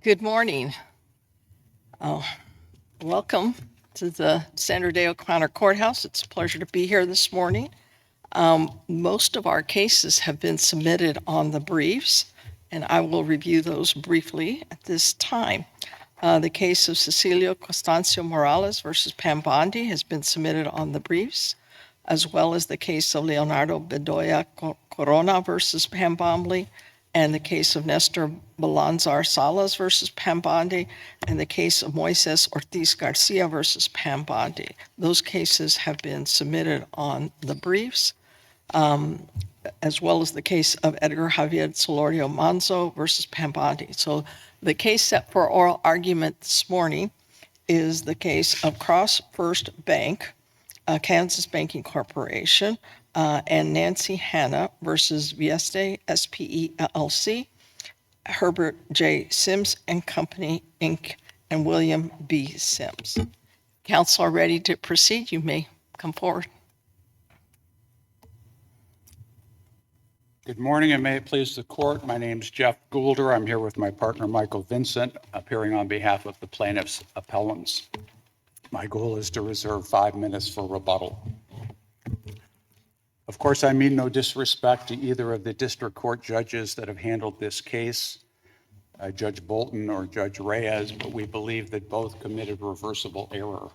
Good morning. Welcome to the Sandra Day O'Connor Courthouse. It's a pleasure to be here this morning. Most of our cases have been submitted on the briefs, and I will review those briefly at this time. The case of Cecilio Constancio Morales versus Pam Bondi has been submitted on the briefs, as well as the case of Leonardo Bedoya Corona versus Pam Bondi, and the case of Nestor Balanzar Salas versus Pam Bondi, and the case of Moises Ortiz Garcia versus Pam Bondi. Those cases have been submitted on the briefs, as well as the case of Edgar Javier Solorio Manzo versus Pam Bondi. So the case set for oral argument this morning is the case of Crossfirst Bank, Kansas Banking Corporation, and Nancy Hanna versus Vieste, SPE, LLC, Herbert J. Sims and Company, Inc., and William B. Sims. Counsel are ready to proceed. You may come forward. Good morning, and may it please the court. My name is Jeff Goulder. I'm here with my partner, Michael Vincent, appearing on behalf of the plaintiff's appellants. My goal is to reserve 5 minutes for rebuttal. Of course, I mean no disrespect to either of the district court judges that have handled this case, Judge Bolton or Judge Reyes, but we believe that both committed reversible error.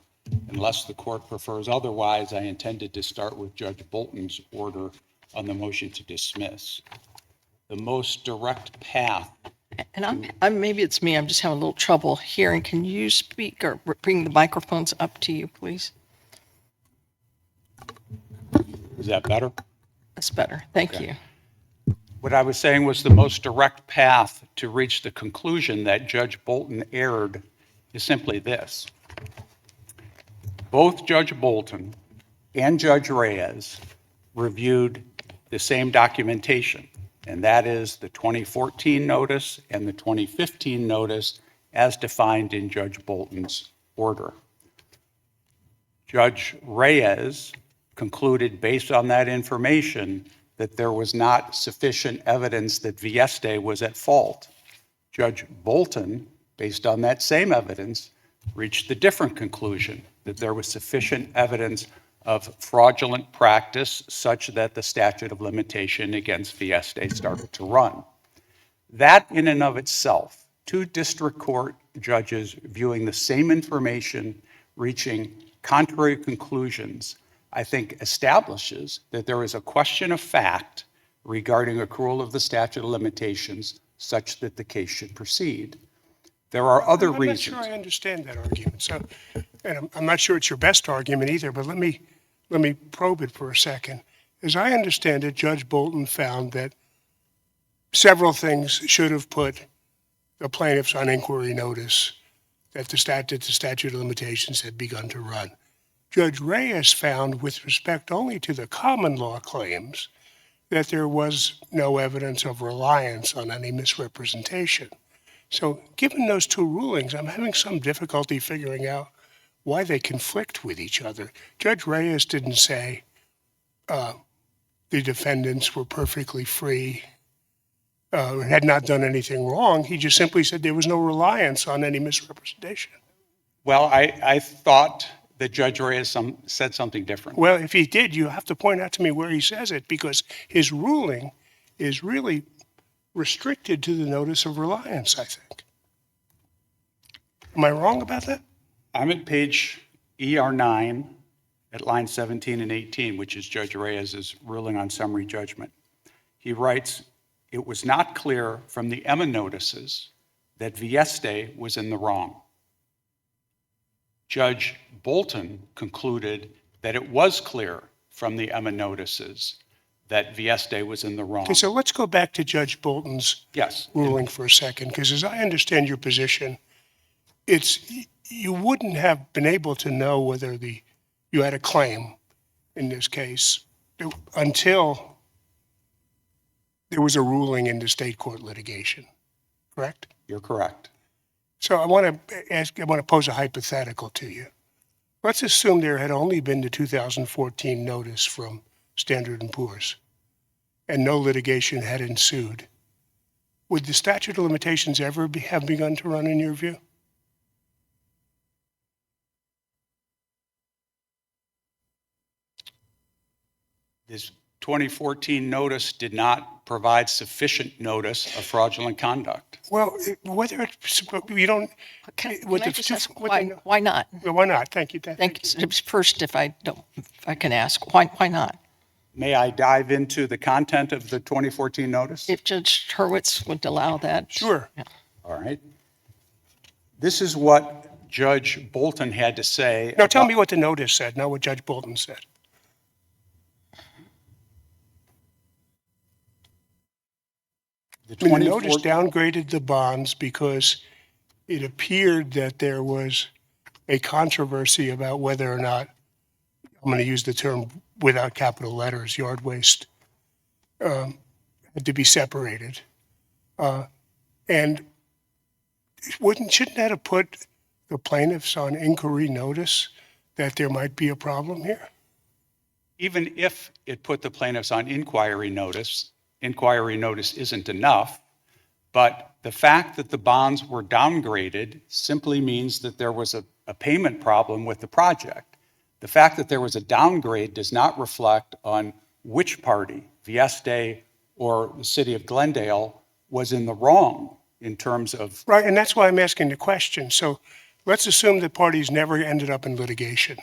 Unless the court prefers otherwise, I intended to start with Judge Bolton's order on the motion to dismiss. The most direct path. And maybe it's me, I'm just having a little trouble hearing. Can you speak or bring the microphones up to you, please? Is that better? That's better. Thank you. What I was saying was the most direct path to reach the conclusion that Judge Bolton erred is simply this. Both Judge Bolton and Judge Reyes reviewed the same documentation, and that is the 2014 notice and the 2015 notice as defined in Judge Bolton's order. Judge Reyes concluded based on that information that there was not sufficient evidence that Vieste was at fault. Judge Bolton, based on that same evidence, reached the different conclusion that there was sufficient evidence of fraudulent practice such that the statute of limitation against Vieste started to run. That in and of itself, two district court judges viewing the same information, reaching contrary conclusions, I think establishes that there is a question of fact regarding accrual of the statute of limitations such that the case should proceed. There are other reasons. I'm not sure I understand that argument. So, and I'm not sure it's your best argument either, but let me probe it for a second. As I understand it, Judge Bolton found that several things should have put the plaintiffs on inquiry notice that the statute of limitations had begun to run. Judge Reyes found, with respect only to the common law claims, that there was no evidence of reliance on any misrepresentation. So given those two rulings, I'm having some difficulty figuring out why they conflict with each other. Judge Reyes didn't say the defendants were perfectly free, had not done anything wrong. He just simply said there was no reliance on any misrepresentation. Well, I thought that Judge Reyes said something different. Well, if he did, you have to point out to me where he says it, because his ruling is really restricted to the notice of reliance, I think. Am I wrong about that? I'm at page ER9 at line 17 and 18, which is Judge Reyes' ruling on summary judgment. He writes, "It was not clear from the Emma notices that Vieste was in the wrong." Judge Bolton concluded that it was clear from the Emma notices that Vieste was in the wrong. Okay, so let's go back to Judge Bolton's ruling for a second, because as I understand your position, you wouldn't have been able to know whether you had a claim in this case until there was a ruling in the state court litigation, correct? You're correct. So I want to pose a hypothetical to you. Let's assume there had only been the 2014 notice from Standard & Poor's and no litigation had ensued. would the statute of limitations ever have begun to run in your view? This 2014 notice did not provide sufficient notice of fraudulent conduct. Well, whether it's, you don't, Can with I the just two- ask, with the- why not? well, why not? Thank you. Thank you. First, if I can ask, why not? May I dive into the content of the 2014 notice? If Judge Hurwitz would allow that. Sure. Yeah. All right. This is what Judge Bolton had to say. Now tell me what the notice said, not what Judge Bolton said. The notice downgraded the bonds because it appeared that there was a controversy about whether or not, I'm going to use the term without capital letters, yard waste, had to be separated. And shouldn't that have put the plaintiffs on inquiry notice that there might be a problem here? Even if it put the plaintiffs on inquiry notice isn't enough, but the fact that the bonds were downgraded simply means that there was a payment problem with the project. The fact that there was a downgrade does not reflect on which party, Vieste or the city of Glendale, was in the wrong in terms of... Right, and that's why I'm asking the question. So let's assume that parties never ended up in litigation.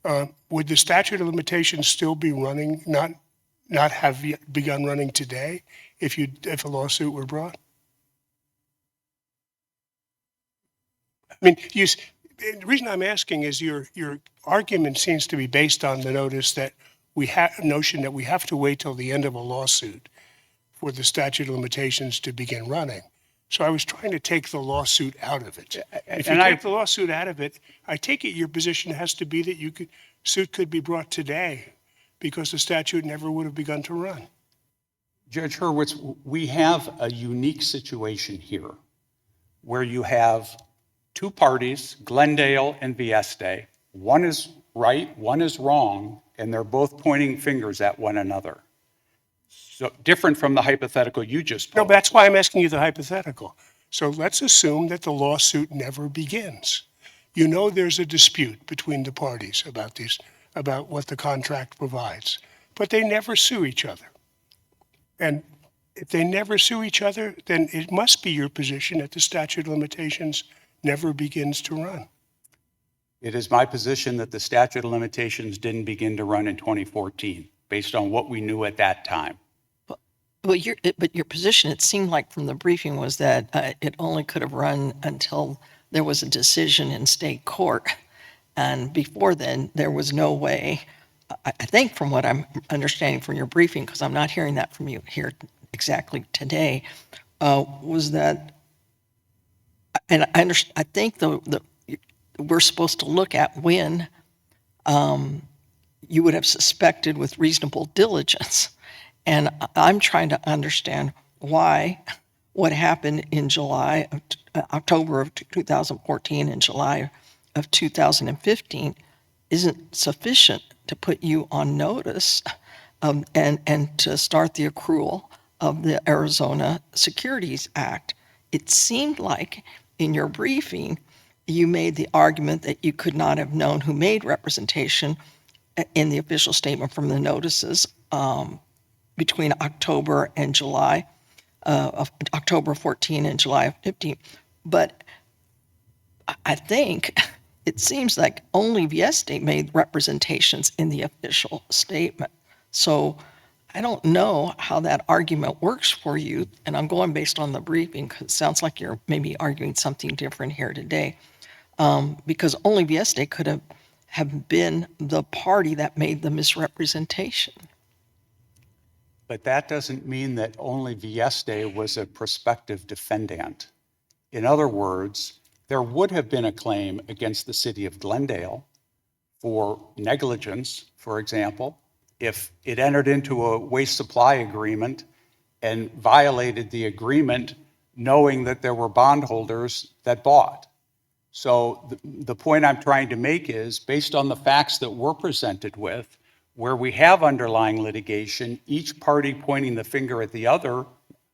Would the statute of limitations still be running, not have begun running today if a lawsuit were brought? I mean, the reason I'm asking is your argument seems to be based on the notice that notion that we have to wait till the end of a lawsuit for the statute of limitations to begin running. So I was trying to take the lawsuit out of it. If you take the lawsuit out of it, I take it your position has to be that suit could be brought today because the statute never would have begun to run. Judge Hurwitz, we have a unique situation here where you have two parties, Glendale and Vieste. One is right, one is wrong, and they're both pointing fingers at one another. So different from the hypothetical you just posed. No, but that's why I'm asking you the hypothetical. So let's assume that the lawsuit never begins. You know there's a dispute between the parties about what the contract provides, but they never sue each other. And if they never sue each other, then it must be your position that the statute of limitations never begins to run. It is my position that the statute of limitations didn't begin to run in 2014, based on what we knew at that time. But your position, it seemed like from the briefing, was that it only could have run until there was a decision in state court. And before then, there was no way, I think from what I'm understanding from your briefing, because I'm not hearing that from you here exactly today, was that, and I think we're supposed to look at when you would have suspected with reasonable diligence. And I'm trying to understand why what happened in October of 2014 and July of 2015 isn't sufficient to put you on notice and to start the accrual of the Arizona Securities Act. It seemed like in your briefing, you made the argument that you could not have known who made representation in the official statement from the notices between October and July of October 14 and July of 15. But I think it seems like only Vieste made representations in the official statement. So I don't know how that argument works for you, and I'm going based on the briefing because it sounds like you're maybe arguing something different here today, because only Vieste could have been the party that made the misrepresentation. But that doesn't mean that only Vieste was a prospective defendant. In other words, there would have been a claim against the city of Glendale for negligence, for example, if it entered into a waste supply agreement and violated the agreement knowing that there were bondholders that bought. So the point I'm trying to make is, based on the facts that we're presented with, where we have underlying litigation, each party pointing the finger at the other,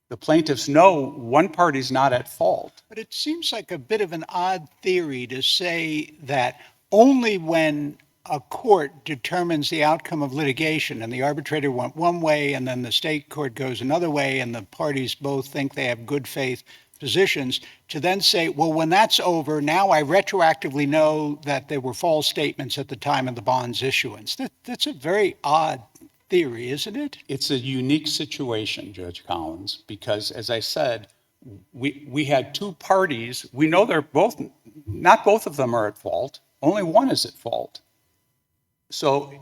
The plaintiffs know one party's not at fault. But it seems like a bit of an odd theory to say that only when a court determines the outcome of litigation and the arbitrator went one way and then the state court goes another way and the parties both think they have good faith positions, to then say, well, when that's over, now I retroactively know that there were false statements at the time of the bond's issuance. That's a very odd theory, isn't it? It's a unique situation, Judge Collins, because as I said, we had two parties. We know they're both, not both of them are at fault. Only one is at fault. So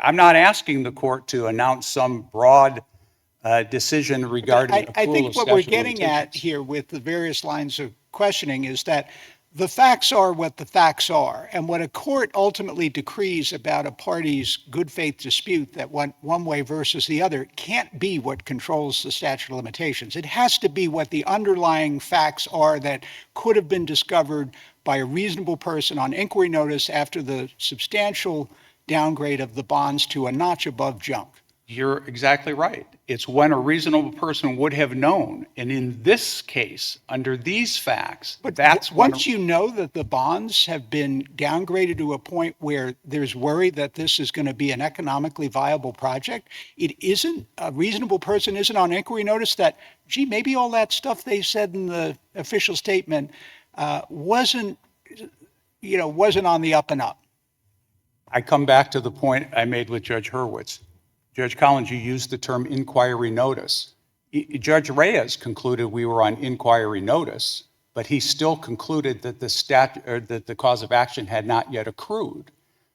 I'm not asking the court to announce some broad decision regarding I accrual think of what we're statute of getting at limitations. here with the various lines of questioning is that the facts are what the facts are. And what a court ultimately decrees about a party's good faith dispute that went one way versus the other can't be what controls the statute of limitations. It has to be what the underlying facts are that could have been discovered by a reasonable person on inquiry notice after the substantial downgrade of the bonds to a notch above junk. You're exactly right. It's when a reasonable person would have known. And in this case, under these facts, But that's when once you know that the bonds have been downgraded to a point where there's worry that this is going to be an economically viable project, it isn't, a reasonable person isn't on inquiry notice that, gee, maybe all that stuff they said in the official statement wasn't on the up and up. I come back to the point I made with Judge Hurwitz. Judge Collins, you used the term inquiry notice. Judge Reyes concluded we were on inquiry notice, but he still concluded that that the cause of action had not yet accrued.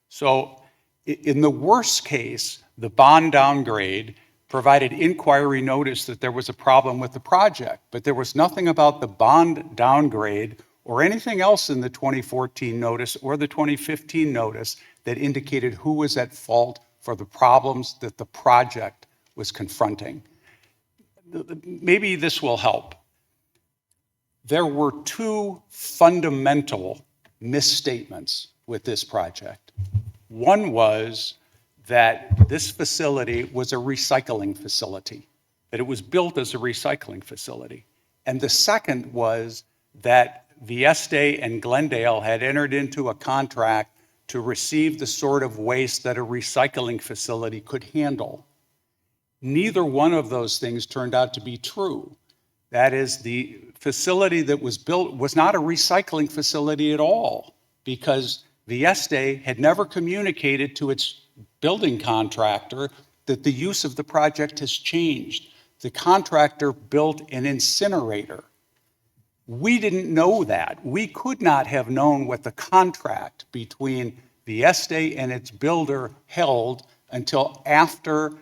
So in the worst case, the bond downgrade provided inquiry notice that there was a problem with the project, but there was nothing about the bond downgrade or anything else in the 2014 notice or the 2015 notice that indicated who was at fault for the problems that the project was confronting. Maybe this will help. There were two fundamental misstatements with this project. One was that this facility was a recycling facility, that it was built as a recycling facility. And the second was that Vieste and Glendale had entered into a contract to receive the sort of waste that a recycling facility could handle. Neither one of those things turned out to be true. That is, the facility that was built was not a recycling facility at all, because Vieste had never communicated to its building contractor that the use of the project has changed. The contractor built an incinerator. We didn't know that. We could not have known what the contract between Vieste and its builder held until after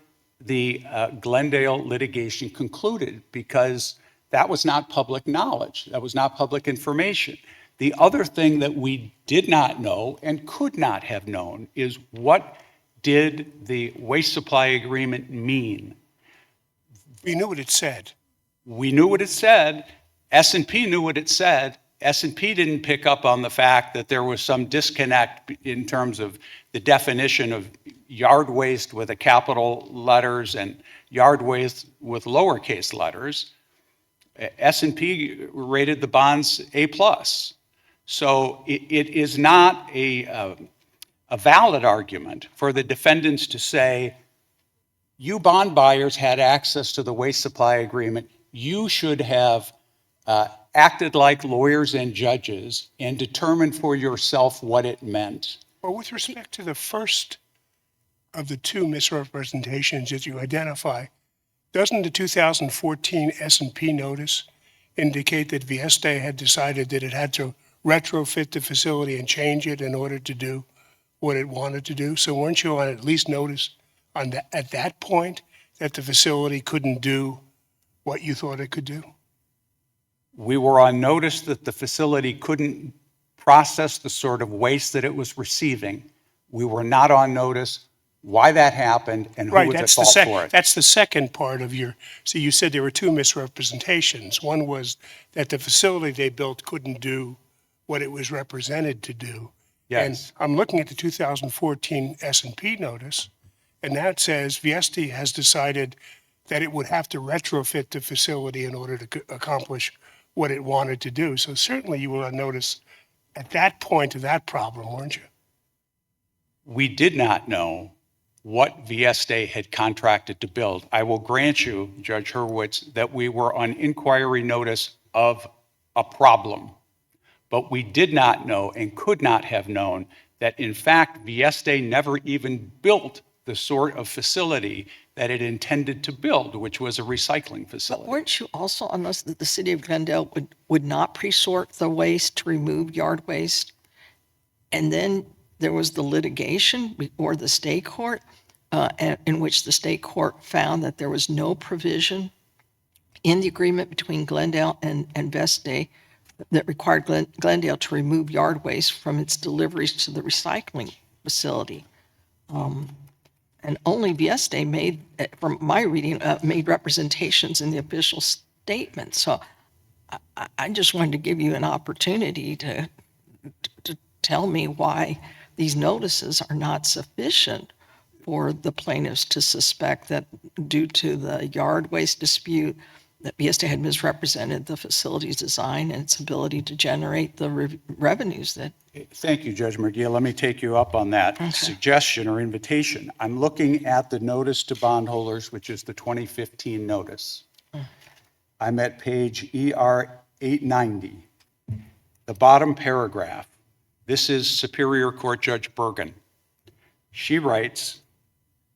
the Glendale litigation concluded, because that was not public knowledge. That was not public information. The other thing that we did not know and could not have known is, what did the waste supply agreement mean? We knew what it said. We knew what it said. S&P knew what it said. S&P didn't pick up on the fact that there was some disconnect in terms of the definition of yard waste with a capital letters and yard waste with lowercase letters. S&P rated the bonds A+. So it is not a valid argument for the defendants to say, you bond buyers had access to the waste supply agreement. You should have acted like lawyers and judges and determined for yourself what it meant. Well, with respect to the first of the two misrepresentations that you identify, doesn't the 2014 S&P notice indicate that Vieste had decided that it had to retrofit the facility and change it in order to do what it wanted to do? So weren't you on at least notice at that point that the facility couldn't do what you thought it could do? We were on notice that the facility couldn't process the sort of waste that it was receiving. We were not on notice why that happened and who was at fault for it. That's the second part of your, so you said there were two misrepresentations. One was that the facility they built couldn't do what it was represented to do. Yes. And I'm looking at the 2014 S&P notice, and that says Vieste has decided that it would have to retrofit the facility in order to accomplish what it wanted to do. So certainly you were on notice at that point of that problem, weren't you? We did not know what Vieste had contracted to build. I will grant you, Judge Hurwitz, that we were on inquiry notice of a problem, but we did not know and could not have known that in fact Vieste never even built the sort of facility that it intended to build, which was a recycling But facility. weren't you also on this that the city of Glendale would not pre-sort the waste to remove yard waste? And then there was the litigation before the state court, in which the state court found that there was no provision in the agreement between Glendale and Vieste that required Glendale to remove yard waste from its deliveries to the recycling facility. And only Vieste made, from my reading, made representations in the official statement. So I just wanted to give you an opportunity to tell me why these notices are not sufficient for the plaintiffs to suspect that due to the yard waste dispute, that Vieste had misrepresented the facility's design and its ability to generate the revenues that. Thank you, Judge McGee. Let me take you up on that suggestion or invitation. I'm looking at the notice to bondholders, which is the 2015 notice. I'm at page ER 890. The bottom paragraph. This is Superior Court Judge Bergen. She writes,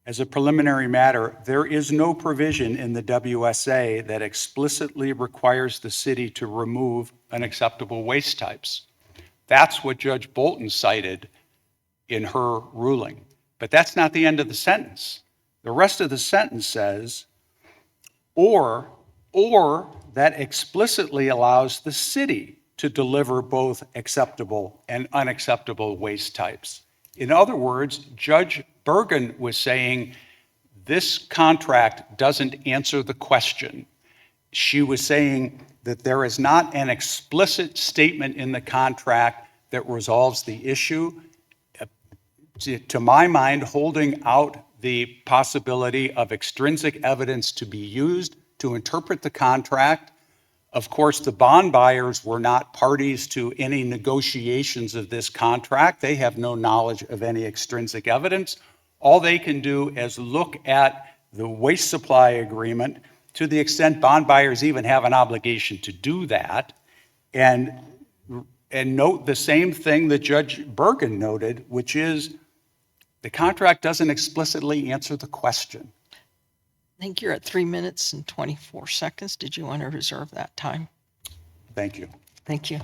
as a preliminary matter, there is no provision in the WSA that explicitly requires the city to remove unacceptable waste types. That's what Judge Bolton cited in her ruling. But that's not the end of the sentence. The rest of the sentence says, or that explicitly allows the city to deliver both acceptable and unacceptable waste types. In other words, Judge Bergen was saying this contract doesn't answer the question. She was saying that there is not an explicit statement in the contract that resolves the issue. To my mind, holding out the possibility of extrinsic evidence to be used to interpret the contract. Of course, the bond buyers were not parties to any negotiations of this contract. They have no knowledge of any extrinsic evidence. All they can do is look at the waste supply agreement, to the extent bond buyers even have an obligation to do that, and note the same thing that Judge Bergen noted, which is the contract doesn't explicitly answer the question. I think you're at 3 minutes and 24 seconds. Did you want to reserve that time? Thank you. Thank you.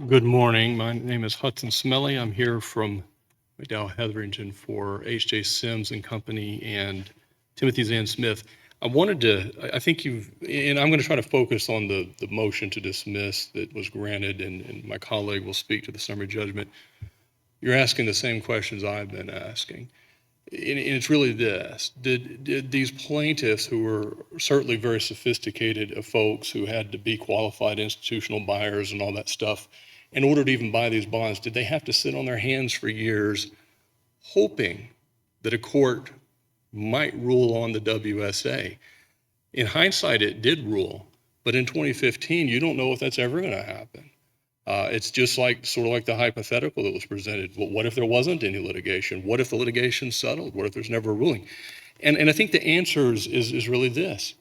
Good morning. My name is Hudson Smelly. I'm here from McDowell Hetherington for H.J. Sims and Company and Timothy Zan Smith. I think and I'm going to try to focus on the motion to dismiss that was granted, and my colleague will speak to the summary judgment. You're asking the same questions I've been asking. And it's really this: did these plaintiffs, who were certainly very sophisticated folks who had to be qualified institutional buyers and all that stuff, in order to even buy these bonds, did they have to sit on their hands for years hoping that a court might rule on the WSA? In hindsight, it did rule, but in 2015, you don't know if that's ever going to happen. It's just sort of like the hypothetical that was presented. Well, what if there wasn't any litigation? What if the litigation settled? What if there's never a ruling? And I think the answer is really this.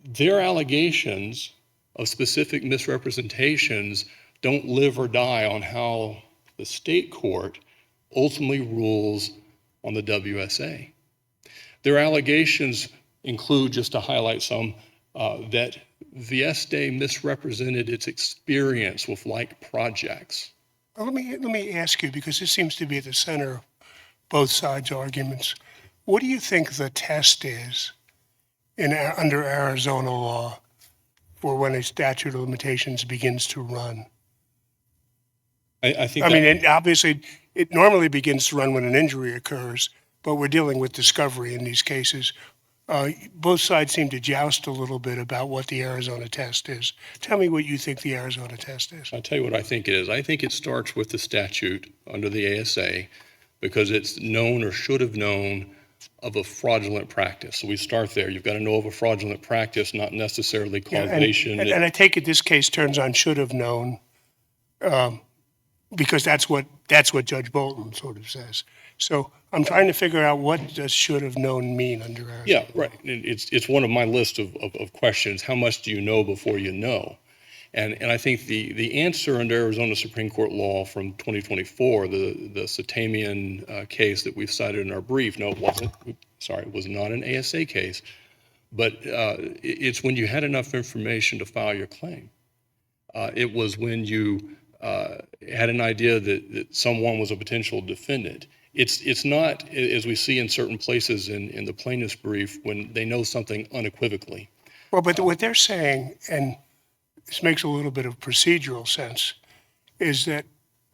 Their allegations of specific misrepresentations don't live or die on how the state court ultimately rules on the WSA. Their allegations include, just to highlight some, that Vieste misrepresented its experience with like projects. Let me ask you, because this seems to be at the center of both sides' arguments. What do you think the test is under Arizona law for when a statute of limitations begins to run? And obviously, it normally begins to run when an injury occurs, but we're dealing with discovery in these cases. Both sides seem to joust a little bit about what the Arizona test is. Tell me what you think the Arizona test is. I'll tell you what I think it is. I think it starts with the statute under the ASA because it's known or should have known of a fraudulent practice. So we start there. You've got to know of a fraudulent practice, not necessarily Yeah, causation. and I take it this case turns on should have known, because that's what Judge Bolton sort of says. So I'm trying to figure out what does should have known mean under Arizona. Yeah, right. It's one of my list of questions. How much do you know before you know? And I think the answer under Arizona Supreme Court law from 2024, the Satamian case that we've cited in our brief, no, it wasn't. Sorry, it was not an ASA case, but it's when you had enough information to file your claim. It was when you had an idea that someone was a potential defendant. It's not, as we see in certain places in the plaintiff's brief, when they know something unequivocally. Well, but what they're saying, and this makes a little bit of procedural sense, is that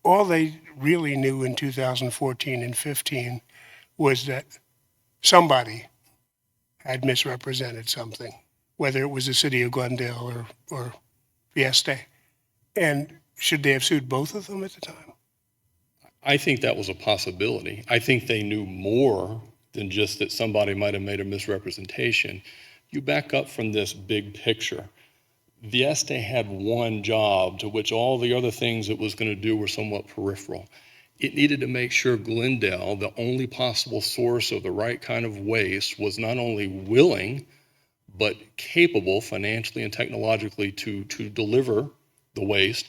all they really knew in 2014 and 15 was that somebody had misrepresented something, whether it was the city of Glendale or Vieste. And should they have sued both of them at the time? I think that was a possibility. I think they knew more than just that somebody might have made a misrepresentation. You back up from this big picture. Vieste had one job to which all the other things it was going to do were somewhat peripheral. It needed to make sure Glendale, the only possible source of the right kind of waste, was not only willing, but capable financially and technologically to deliver the waste.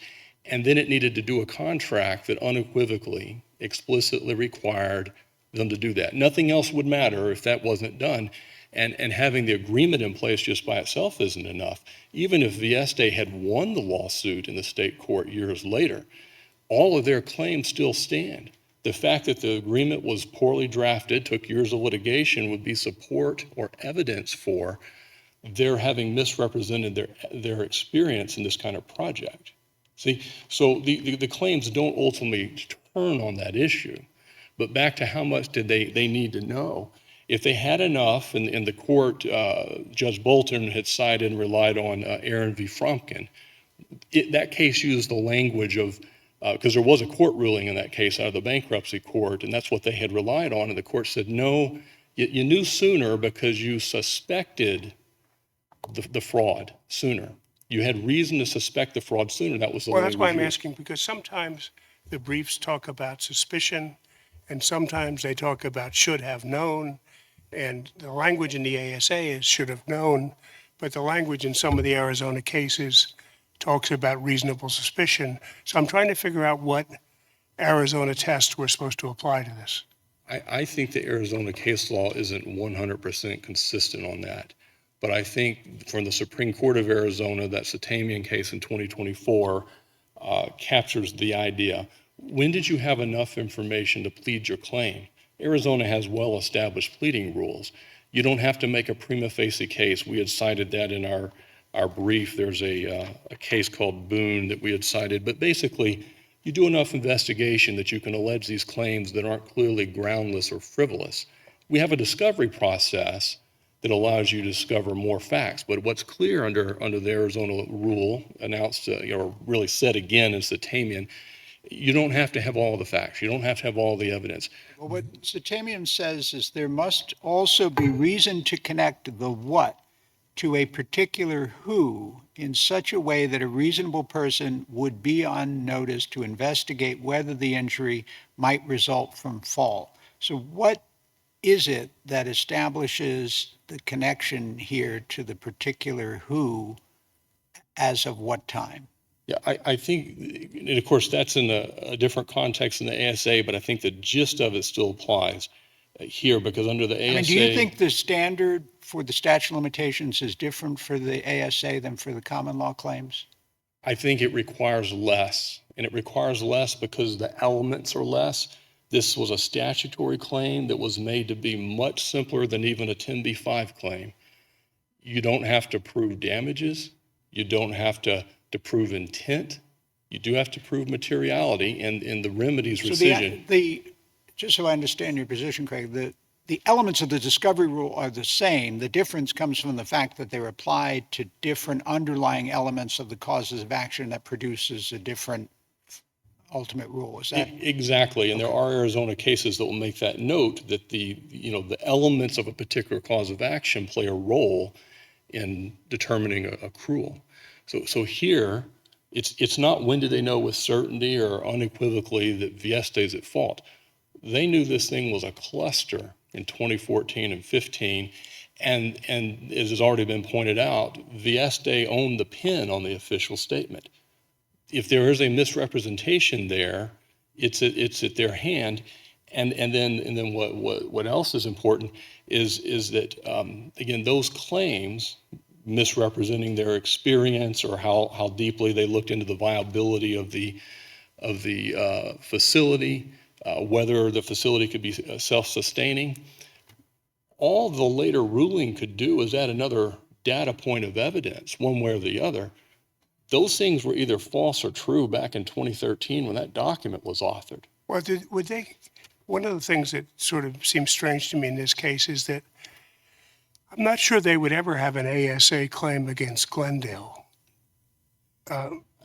And then it needed to do a contract that unequivocally, explicitly required them to do that. Nothing else would matter if that wasn't done. And having the agreement in place just by itself isn't enough. Even if Vieste had won the lawsuit in the state court years later, all of their claims still stand. The fact that the agreement was poorly drafted, took years of litigation, would be support or evidence for their having misrepresented their experience in this kind of project. See, so the claims don't ultimately turn on that issue. But back to how much did they need to know? If they had enough, and in the court, Judge Bolton had cited and relied on Aaron v. Fromkin, that case used the language of, because there was a court ruling in that case out of the bankruptcy court, and that's what they had relied on, and the court said, no, you knew sooner because you suspected the fraud sooner. You had reason to suspect the fraud sooner. That was the Well, language that's why I'm used. asking, because sometimes the briefs talk about suspicion, and sometimes they talk about should have known, and the language in the ASA is should have known, but the language in some of the Arizona cases talks about reasonable suspicion. So I'm trying to figure out what Arizona test we're supposed to apply to this. I think the Arizona case law isn't 100% consistent on that. But I think from the Supreme Court of Arizona, that Satamian case in 2024 captures the idea. When did you have enough information to plead your claim? Arizona has well-established pleading rules. You don't have to make a prima facie case. We had cited that in our brief. There's a case called Boone that we had cited. But basically, you do enough investigation that you can allege these claims that aren't clearly groundless or frivolous. We have a discovery process that allows you to discover more facts. But what's clear under the Arizona rule, announced or really said again in Satamian, you don't have to have all the facts. You don't have to have all the evidence. Well, what Satamian says is there must also be reason to connect the what to a particular who in such a way that a reasonable person would be on notice to investigate whether the injury might result from fault. So what is it that establishes the connection here to the particular who as of what time? Yeah, I think, and of course, that's in a different context in the ASA, but I think the gist of it still applies here because under the ASA. I mean, do you think the standard for the statute of limitations is different for the ASA than for the common law claims? I think it requires less, and it requires less because the elements are less. This was a statutory claim that was made to be much simpler than even a 10b-5 claim. You don't have to prove damages. You don't have to prove intent. You do have to prove materiality and the remedies rescission. Just so I understand your position, Craig, the elements of the discovery rule are the same. The difference comes from the fact that they're applied to different underlying elements of the causes of action that produces a different ultimate rule. Is that? Exactly, and there are Arizona cases that will make that note that the elements of a particular cause of action play a role in determining accrual. So here, it's not when did they know with certainty or unequivocally that Vieste is at fault. They knew this thing was a cluster in 2014 and 15, and as has already been pointed out, Vieste owned the pin on the official statement. If there is a misrepresentation there, it's at their hand, and then what else is important is that again, those claims misrepresenting their experience or how deeply they looked into the viability of the facility, whether the facility could be self-sustaining. All the later ruling could do is add another data point of evidence, one way or the other. Those things were either false or true back in 2013 when that document was authored. Well, one of the things that sort of seems strange to me in this case is that I'm not sure they would ever have an ASA claim against Glendale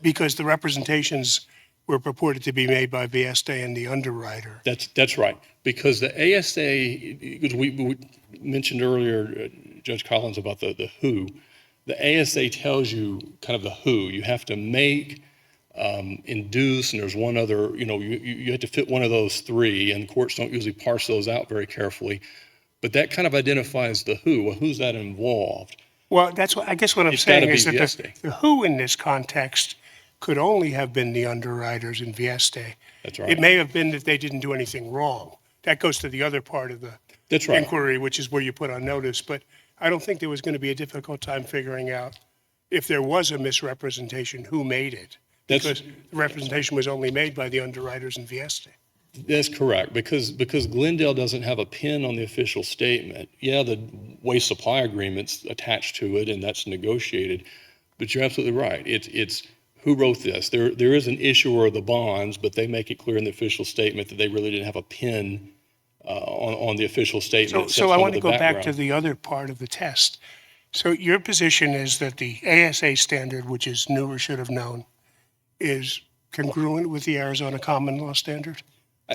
because the representations were purported to be made by Vieste and the underwriter. That's right, because the ASA, because we mentioned earlier, Judge Collins, about the who. The ASA tells you kind of the who. You have to make, induce, and there's one other, you have to fit one of those three, and courts don't usually parse those out very carefully. But that kind of identifies the who. Well, who's that involved? Well, that's what I guess what I'm It's saying gotta is be that Vieste. the who in this context could only have been the underwriters in Vieste. That's right. It may have been that they didn't do anything wrong. That goes to the other part of the That's right. inquiry, which is where you put on notice. But I don't think there was going to be a difficult time figuring out if there was a misrepresentation, who made it. Because the representation was only made by the underwriters in Vieste. That's correct, because Glendale doesn't have a pin on the official statement. Yeah, the waste supply agreement's attached to it, and that's negotiated. But you're absolutely right. It's who wrote this. There is an issuer of the bonds, but they make it clear in the official statement that they really didn't have a pin on the official statement. So I want to go back to the other part of the test. So your position is that the ASA standard, which is knew or should have known, is congruent with the Arizona common law standard?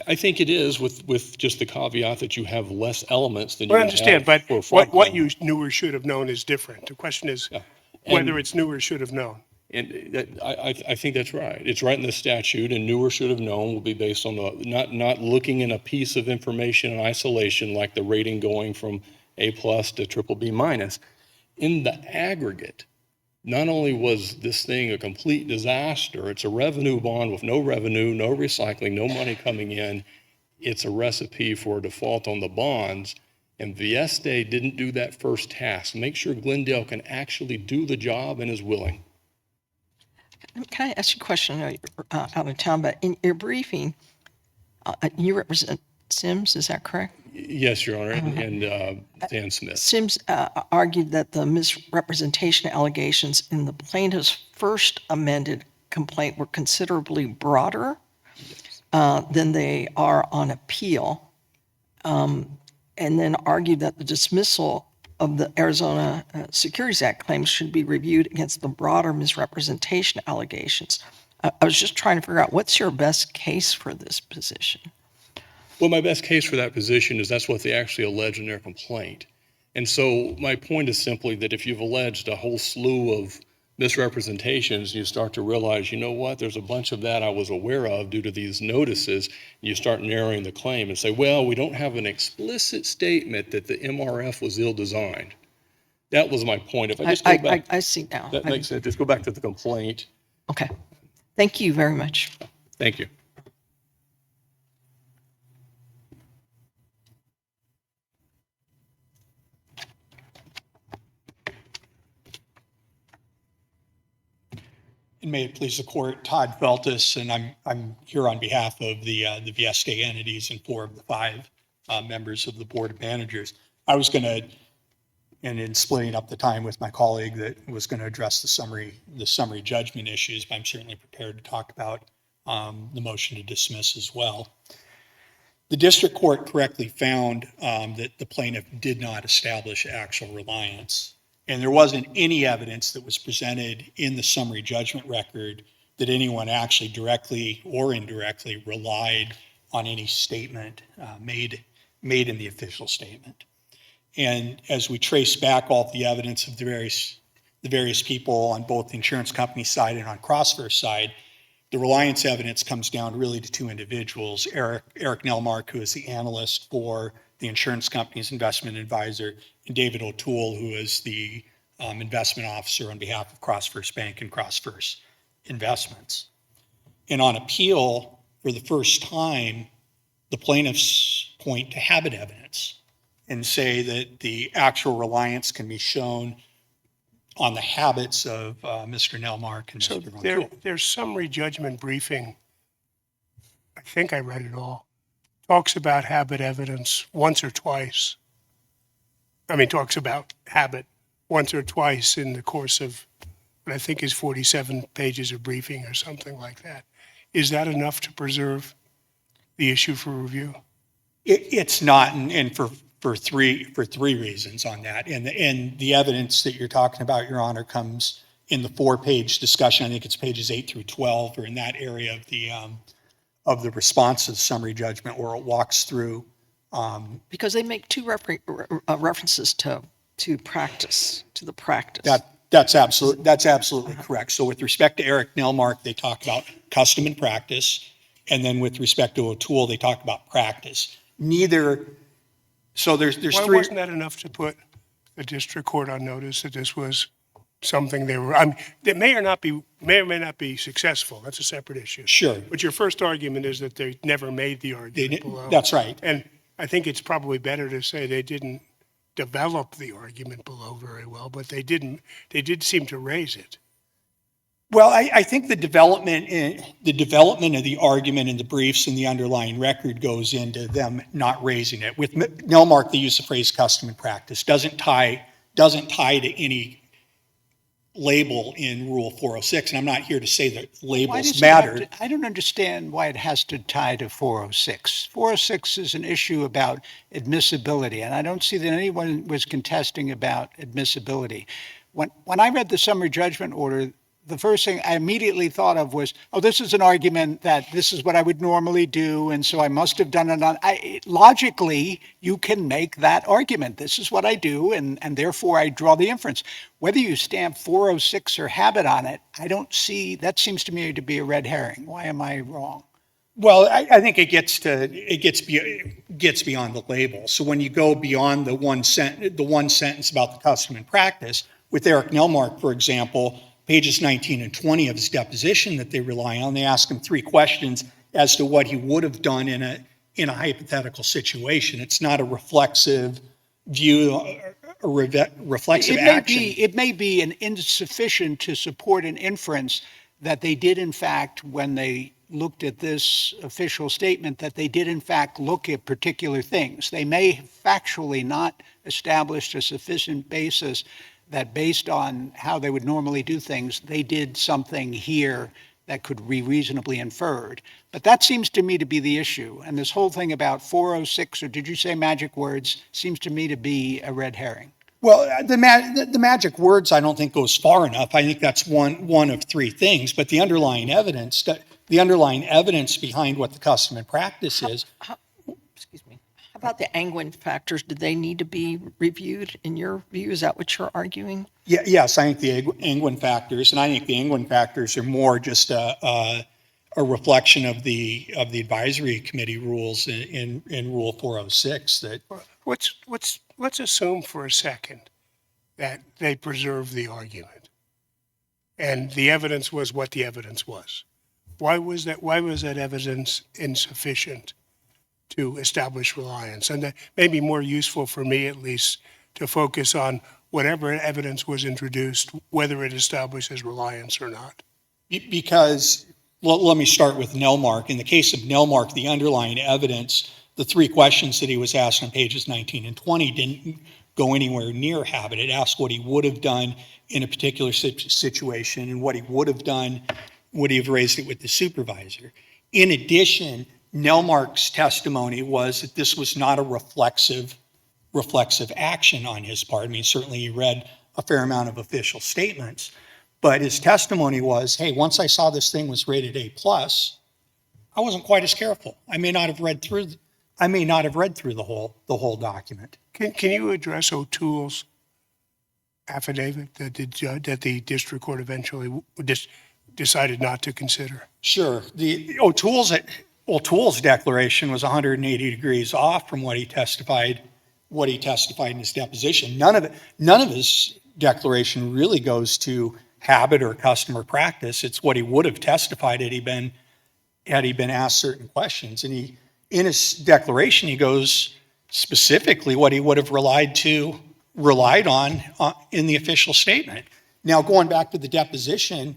I think it is, with just the caveat that you have less elements than Well, you I understand, have but for a fraud what claim. you knew or should have known is different. The question is Yeah. whether it's knew or should have known. And I think that's right. It's right in the statute, and knew or should have known will be based on the not looking in a piece of information in isolation, like the rating going from A+ to BBB-. In the aggregate, not only was this thing a complete disaster, it's a revenue bond with no revenue, no recycling, no money coming in. It's a recipe for a default on the bonds. And Vieste didn't do that first task. Make sure Glendale can actually do the job and is willing. Can I ask you a question? I know you're out of town, but in your briefing, you represent Sims, is that correct? Yes, Your Honor, and Dan Smith. Sims argued that the misrepresentation allegations in the plaintiff's first amended complaint were considerably broader than they are on appeal, and then argued that the dismissal of the Arizona Securities Act claims should be reviewed against the broader misrepresentation allegations. I was just trying to figure out, what's your best case for this position? Well, my best case for that position is that's what they actually allege in their complaint. And so my point is simply that if you've alleged a whole slew of misrepresentations, you start to realize, you know what, there's a bunch of that I was aware of due to these notices. You start narrowing the claim and say, well, we don't have an explicit statement that the MRF was ill-designed. That was my point. If I just go back, I see now. that makes sense. Just go back to the complaint. Okay. Thank you very much. Thank you. And may it please the court, Todd Feltus, and I'm here on behalf of the Vieste entities and 4 of the 5 members of the Board of Managers. I was going to, and in splitting up the time with my colleague, that was going to address the summary judgment issues, but I'm certainly prepared to talk about the motion to dismiss as well. The district court correctly found that the plaintiff did not establish actual reliance. And there wasn't any evidence that was presented in the summary judgment record that anyone actually directly or indirectly relied on any statement made in the official statement. And as we trace back all the evidence of the various people on both the insurance company side and on Crossfirst side, the reliance evidence comes down really to two individuals, Eric Nelmark, who is the analyst for the insurance company's investment advisor, and David O'Toole, who is the investment officer on behalf of Crossfirst Bank and Crossfirst Investments. And on appeal, for the first time, the plaintiffs point to habit evidence and say that the actual reliance can be shown on the habits of Mr. Nelmark and So Mr. O'Toole. there's summary judgment briefing. I think I read it all. Talks about habit evidence once or twice. Talks about habit once or twice in the course of what I think is 47 pages of briefing or something like that. Is that enough to preserve the issue for review? It's not, and for three reasons on that. And the evidence that you're talking about, Your Honor, comes in the 4-page discussion. I think it's pages 8 through 12, or in that area of the response to the summary judgment, where it walks through. Because they make two references to practice, to the practice. That's absolutely correct. So with respect to Eric Nelmark, they talk about custom and practice. And then with respect to O'Toole, they talk about practice. So there's Why three. wasn't that enough to put the district court on notice that this was something they were, that may or may not be successful. That's a separate issue. Sure. But your first argument is that they never made the argument below. That's right. And I think it's probably better to say they didn't develop the argument below very well, but they did seem to raise it. Well, I think the development of the argument in the briefs and the underlying record goes into them not raising it. With Nelmark, they use the phrase custom and practice. Doesn't tie to any label in Rule 406. And I'm not here to say that labels matter. I don't understand why it has to tie to 406. 406 is an issue about admissibility, and I don't see that anyone was contesting about admissibility. When I read the summary judgment order, the first thing I immediately thought of was, oh, this is an argument that this is what I would normally do, and so I must have done it logically, you can make that argument. This is what I do, and therefore I draw the inference. Whether you stamp 406 or habit on it, I don't see, that seems to me to be a red herring. Why am I wrong? Well, I think it gets beyond the label. So when you go beyond the one sentence about the custom and practice, with Eric Nelmark, for example, pages 19 and 20 of his deposition that they rely on, they ask him 3 questions as to what he would have done in a hypothetical situation. It's not a reflexive view, a reflexive action. It may be an insufficient to support an inference that they did, in fact, when they looked at this official statement, that they did, in fact, look at particular things. They may have factually not established a sufficient basis that based on how they would normally do things, they did something here that could be reasonably inferred. But that seems to me to be the issue. And this whole thing about 406, or did you say magic words, seems to me to be a red herring. Well, the magic words I don't think goes far enough. I think that's one of 3 things. But the underlying evidence behind what the custom and practice is. Excuse me. How about the Angwin factors? Did they need to be reviewed in your view? Is that what you're arguing? Yes, I think the Angwin factors, and I think the Angwin factors are more just a reflection of the advisory committee rules in Rule 406. That Let's assume for a second that they preserved the argument, and the evidence was what the evidence was. Why was that evidence insufficient to establish reliance? And that may be more useful for me, at least, to focus on whatever evidence was introduced, whether it establishes reliance or not. Because, well, let me start with Nelmark. In the case of Nelmark, the underlying evidence, the 3 questions that he was asked on pages 19 and 20 didn't go anywhere near habit. It asked what he would have done in a particular situation and what he would have done, would he have raised it with the supervisor. In addition, Nelmark's testimony was that this was not a reflexive action on his part. I mean, certainly he read a fair amount of official statements, but his testimony was, hey, once I saw this thing was rated A+, I wasn't quite as careful. I may not have read through the whole document. Can you address O'Toole's affidavit that the district court eventually decided not to consider? Sure. The O'Toole's declaration was 180 degrees off from what he testified in his deposition. None of his declaration really goes to habit or customer practice. It's what he would have testified had he been asked certain questions. And in his declaration, he goes specifically what he would have relied on in the official statement. Now, going back to the deposition,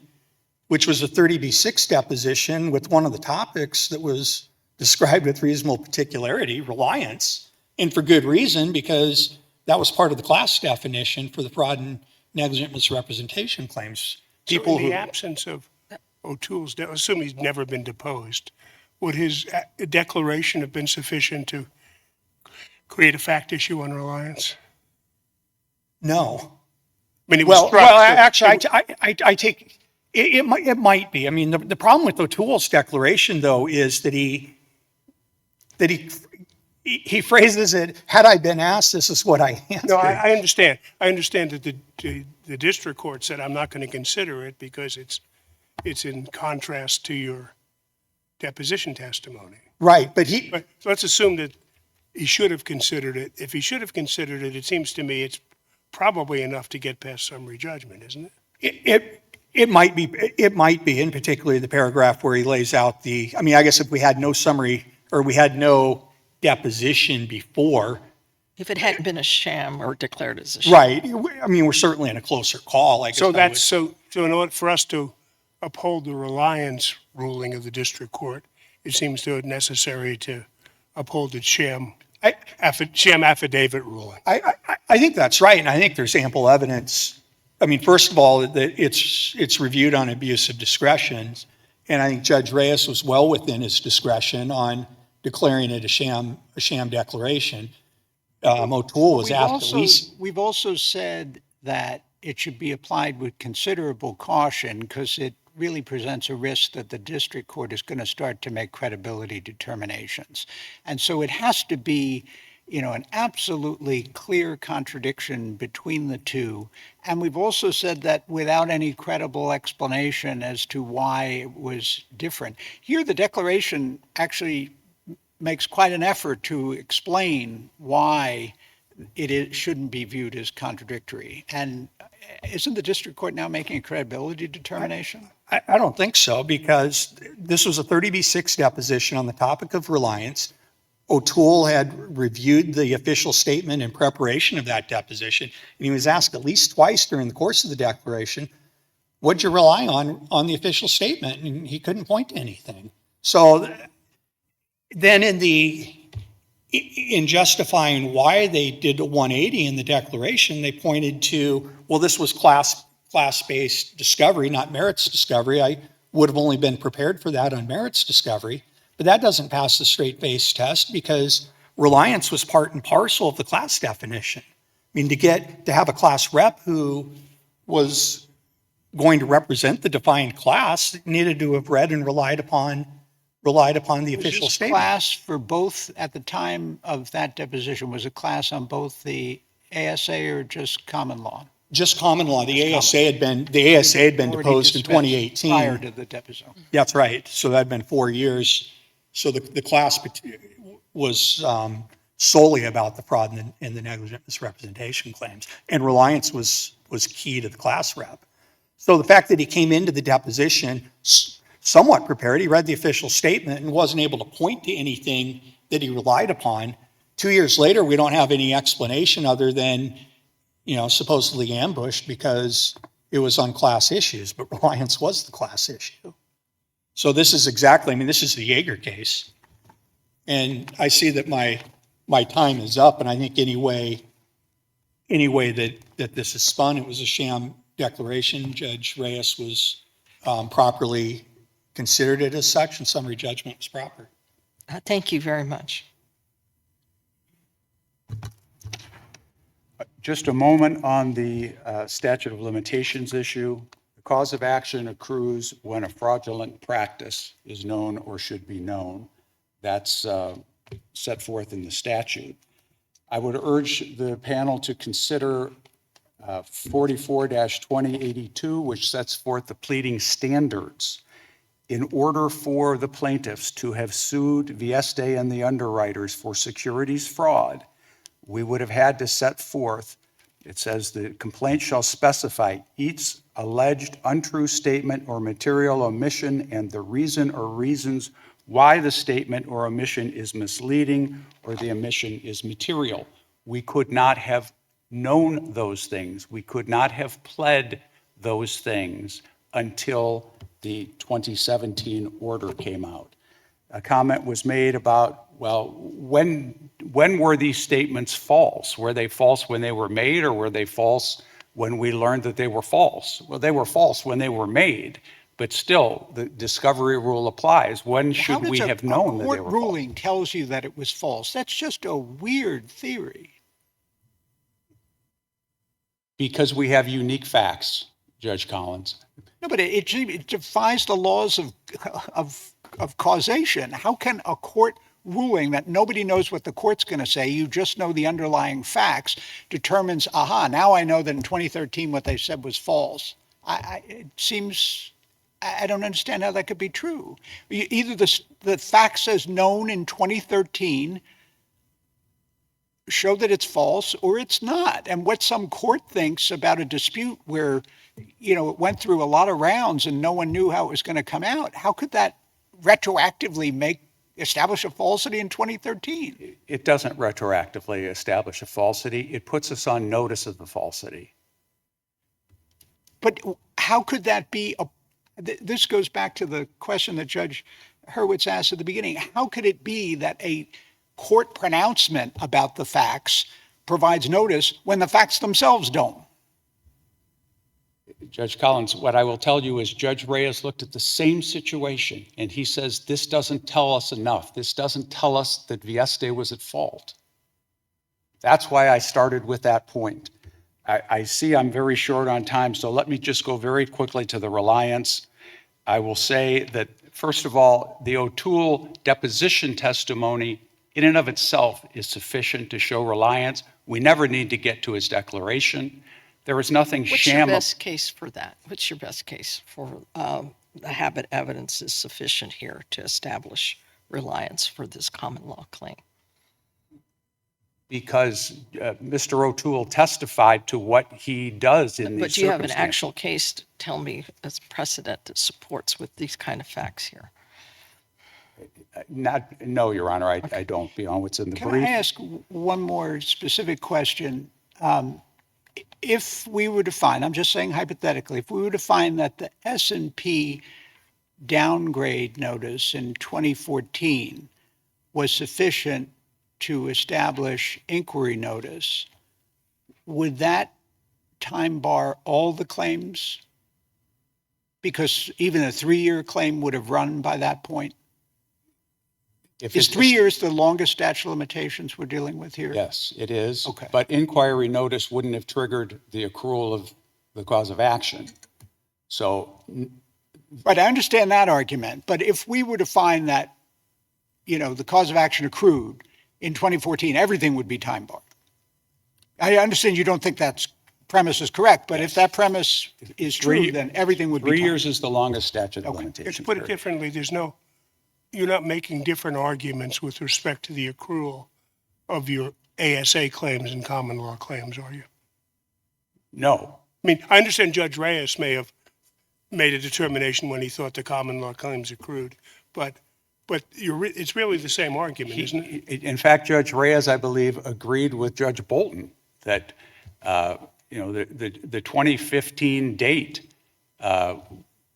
which was a 30B6 deposition with one of the topics that was described with reasonable particularity, reliance, and for good reason, because that was part of the class definition for the fraud and negligent misrepresentation claims. So in the absence of O'Toole's, assume he's never been deposed, would his declaration have been sufficient to create a fact issue on reliance? No. I mean, it was actually, I take it might be. I mean, the problem with O'Toole's declaration, though, is that he phrases it, had I been asked, this is what I answered. No, I understand. I understand that the district court said, I'm not going to consider it because it's in contrast to your deposition testimony. Right, but let's assume that he should have considered it. If he should have considered it, it seems to me it's probably enough to get past summary judgment, isn't it? It might be, in particular the paragraph where he lays out I guess if we had no summary or we had no deposition before. If it hadn't been a sham or declared as a sham. Right. I mean, we're certainly in a closer call. I guess so in order for us to uphold the reliance ruling of the district court, it seems to be necessary to uphold the sham affidavit ruling. I think that's right, and I think there's ample evidence. I mean, first of all, that it's reviewed on abuse of discretion, and I think Judge Reyes was well within his discretion on declaring it a sham declaration. O'Toole was asked at least. We've also said that it should be applied with considerable caution because it really presents a risk that the district court is going to start to make credibility determinations. And so it has to be, an absolutely clear contradiction between the two. And we've also said that without any credible explanation as to why it was different. Here, the declaration actually makes quite an effort to explain why it shouldn't be viewed as contradictory. And isn't the district court now making a credibility determination? I don't think so, because this was a 30B6 deposition on the topic of reliance. O'Toole had reviewed the official statement in preparation of that deposition, and he was asked at least twice during the course of the declaration, what'd you rely on the official statement? And he couldn't point to anything. So then in justifying why they did a 180 in the declaration, they pointed to, well, this was class-based discovery, not merits discovery. I would have only been prepared for that on merits discovery, but that doesn't pass the straight face test because reliance was part and parcel of the class definition. I mean, to have a class rep who was going to represent the defined class needed to have read and relied upon the official statement. Class for both at the time of that deposition, was a class on both the ASA or just common law? Just common law. The ASA had been deposed in 2018. Prior to the deposition. That's right. So that had been 4 years. So the class was solely about the fraud and the negligent misrepresentation claims, and reliance was key to the class rep. So the fact that he came into the deposition somewhat prepared, he read the official statement and wasn't able to point to anything that he relied upon. 2 years later, we don't have any explanation other than, supposedly ambushed because it was on class issues, but reliance was the class issue. So this is this is the Yeager case. And I see that my time is up, and I think any way that this is spun, it was a sham declaration. Judge Reyes was properly considered it as such, and summary judgment was proper. Thank you very much. Just a moment on the statute of limitations issue. The cause of action accrues when a fraudulent practice is known or should be known. That's set forth in the statute. I would urge the panel to consider 44-2082, which sets forth the pleading standards. In order for the plaintiffs to have sued Vieste and the underwriters for securities fraud, we would have had to set forth, it says the complaint shall specify each alleged untrue statement or material omission and the reason or reasons why the statement or omission is misleading or the omission is material. We could not have known those things. We could not have pled those things until the 2017 order came out. A comment was made about, well, when were these statements false? Were they false when they were made, or were they false when we learned that they were false? Well, they were false when they were made, but still, the discovery rule applies. When should we have known that they were false? A court ruling tells you that it was false. That's just a weird theory. Because we have unique facts, Judge Collins. No, but it defies the laws of causation. How can a court ruling that nobody knows what the court's going to say, you just know the underlying facts, determines, aha, now I know that in 2013 what they said was false? It seems, I don't understand how that could be true. Either the facts as known in 2013 show that it's false or it's not. And what some court thinks about a dispute where, you know, it went through a lot of rounds and no one knew how it was going to come out, how could that retroactively establish a falsity in 2013? It doesn't retroactively establish a falsity. It puts us on notice of the falsity. But how could that be this goes back to the question that Judge Hurwitz asked at the beginning. How could it be that a court pronouncement about the facts provides notice when the facts themselves don't? Judge Collins, what I will tell you is Judge Reyes looked at the same situation and he says, this doesn't tell us enough. This doesn't tell us that Vieste was at fault. That's why I started with that point. I see I'm very short on time, so let me just go very quickly to the reliance. I will say that, first of all, the O'Toole deposition testimony in and of itself is sufficient to show reliance. We never need to get to his declaration. There is nothing What's your best case for that? What's your best case for the habit evidence is sufficient here to establish reliance for this common law claim? Because Mr. O'Toole testified to what he does in these circumstances. But do you have an actual case to tell me as precedent that supports with these kind of facts here? No, Your Honor, I don't, beyond what's in the brief. Can I ask one more specific question? If we were to find, I'm just saying hypothetically, if we were to find that the S&P downgrade notice in 2014 was sufficient to establish inquiry notice, would that time bar all the claims? Because even a 3-year claim would have run by that point? Is 3 years the longest statute of limitations we're dealing with here? Yes, it is. Okay. But inquiry notice wouldn't have triggered the accrual of the cause of action. So. Right, I understand that argument. But if we were to find that, you know, the cause of action accrued in 2014, everything would be time barred. I understand you don't think that premise is correct, but if that premise is true, then everything would be 3 years is the longest statute of limitations. To put it period. differently, you're not making different arguments with respect to the accrual of your ASA claims and common law claims, are you? No. I mean, I understand Judge Reyes may have made a determination when he thought the common law claims accrued, but it's really the same argument, isn't it? In fact, Judge Reyes, I believe, agreed with Judge Bolton that, the 2015 date,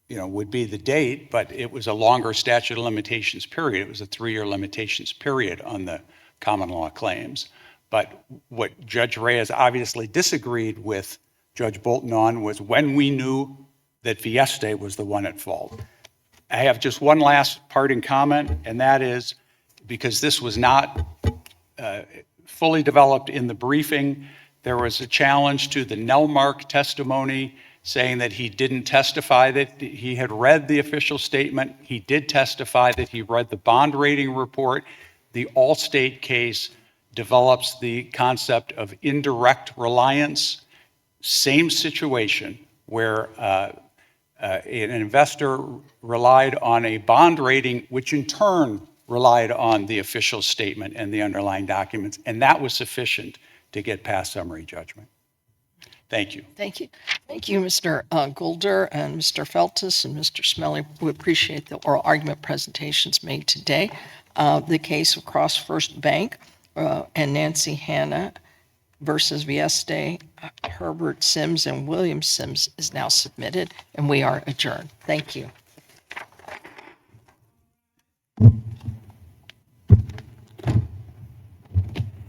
would be the date, but it was a longer statute of limitations period. It was a 3-year limitations period on the common law claims. But what Judge Reyes obviously disagreed with Judge Bolton on was when we knew that Vieste was the one at fault. I have just one last parting comment, and that is because this was not fully developed in the briefing. There was a challenge to the Nelmark testimony, saying that he didn't testify that he had read the official statement. He did testify that he read the bond rating report. The Allstate case develops the concept of indirect reliance. Same situation where an investor relied on a bond rating, which in turn relied on the official statement and the underlying documents, and that was sufficient to get past summary judgment. Thank you. Thank you. Thank you, Mr. Golder and Mr. Feltus and Mr. Smelly. We appreciate the oral argument presentations made today. The case of Crossfirst Bank and Nancy Hanna versus Vieste, Herbert Sims and William Sims is now submitted, and we are adjourned. Thank you.